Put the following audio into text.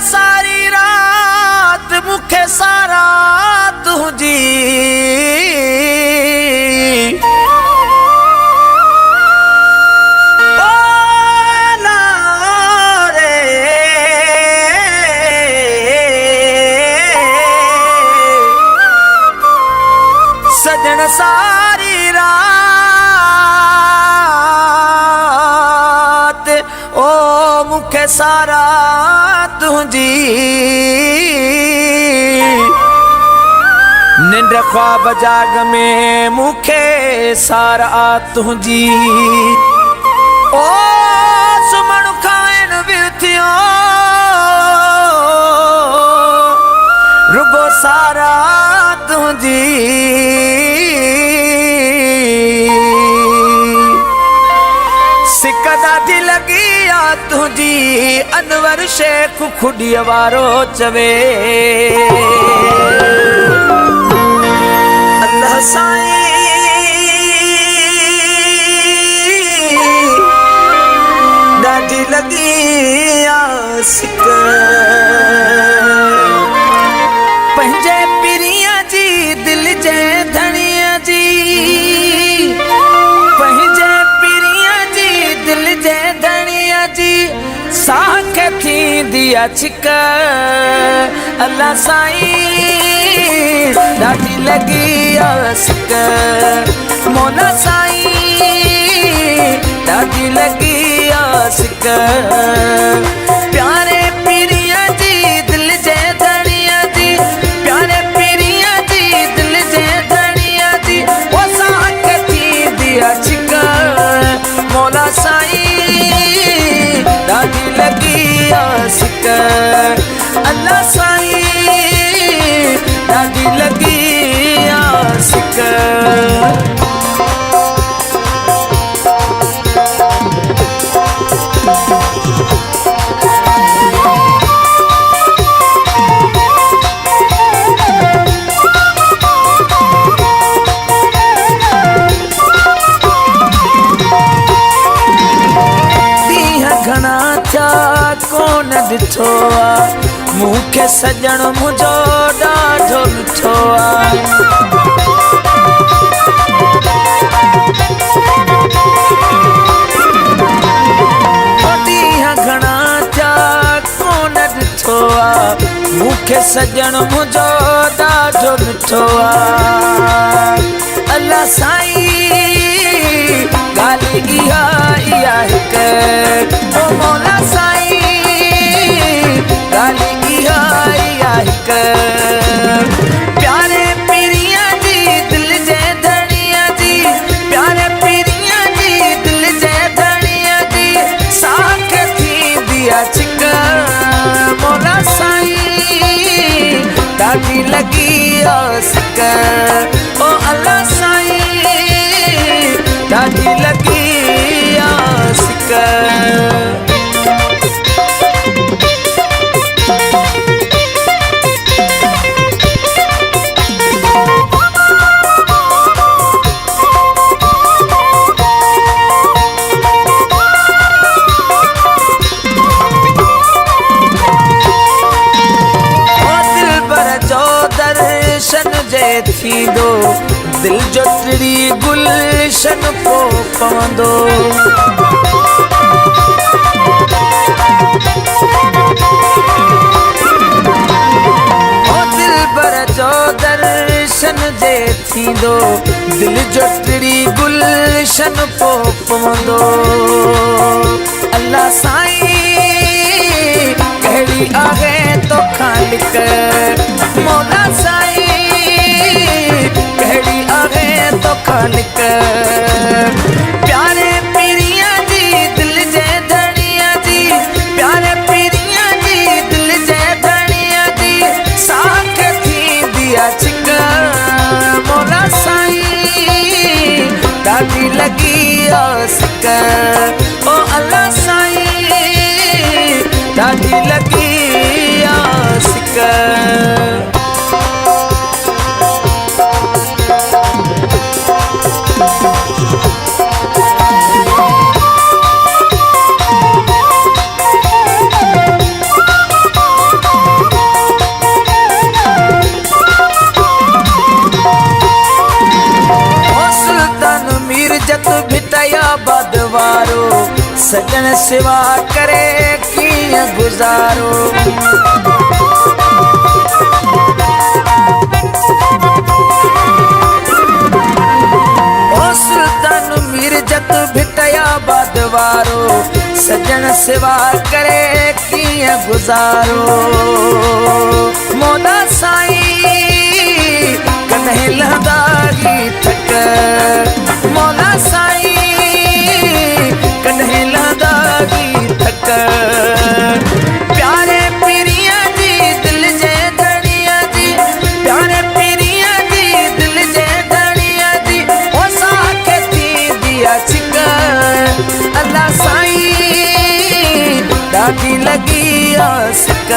सारी रात मुखे सारा तुझी सजन सारी रात ओ मुखे सारा तुझी निंड ख्वाब जाग में मुखे सारा तुझी ओ सुमण खाइन बिथियो रुगो सारा तुझी सिक ॾाढी लगी आ तुझी अनवर शेख खुडीअ वारो चवे अल्लाह साईं ॾाढी लगी आ सिक पंहिंजे पीरीअ जी दिल जे धणीअ जी पंहिंजे पीरीअ जी दिल जे धणीअ जी साह खे थींदी आहे छिक अल्लाह साईं ॾाढी लगी आहे सिक मौला साईं ॾाढी लगी आहे सिक प्यारे पीरीअ जी दिल जे धणीअ जी प्यारे पीरीअ जी दिल जे धणीअ जी वो साह खे थींदी आहे छिक मौला साईं ॾाढी लगी आहे सिक अल्लाह साईं ॾाढी लगी आहे सिक कोन ॾिठो आहे मूंखे सजण मुंहिंजो ॾाढो मिठो आहे ॾींहं घणा थिया कोन ॾिठो आहे मूंखे सजण मुंहिंजो ॾाढो मिठो आहे अल्लाह साईं ॻाल्हि इहा हिकु ओ मौला साईं ॻाल्हि इहा हिकु प्यारे पीरीअ जी दिल जे धणीअ जी प्यारे पीरीअ जी दिल जे धणीअ जी साह खे थींदी आहे छिक मौला साईं ॾाढी लगी आहे सिक ओ अल्लाह साईं ॾाढी लगी आहे सिक थींदो दिल जो टिड़ी गुलशन को पवंदो ओ दिल भर जो दर्शन जे थींदो दिल जो टिड़ी गुलशन को पवंदो अल्लाह साईं कहिड़ी आहे तो ख़ालिक मौला साईं कहिड़ी आहे तो ख़ालिक प्यारे पीरीअ जी दिल जे धणीअ जी प्यारे पीरीअ जी दिल जे धणीअ जी साह खे थींदी आहे छिक मौला साईं ॾाढी लगी आहे सिक ओ अल्लाह साईं ॾाढी लगी आहे सिक सजन सेवा करे कीअं गुज़ारो। सुल्तान मीरजत भिटयाबाद वारो सजन सेवा करे कीअं गुज़ारो। मौला साईं कॾहिं लहंदा ही थक, मौला साईं कॾहिं लहंदा ही थक। प्यारे पीरीअ जी दिल जे धणीअ जी, प्यारे पीरीअ जी दिल जे धणीअ जी ओसाखे थींदी आहे छिक। अल्लाह साईं ॾाढी लॻी आहे सिक।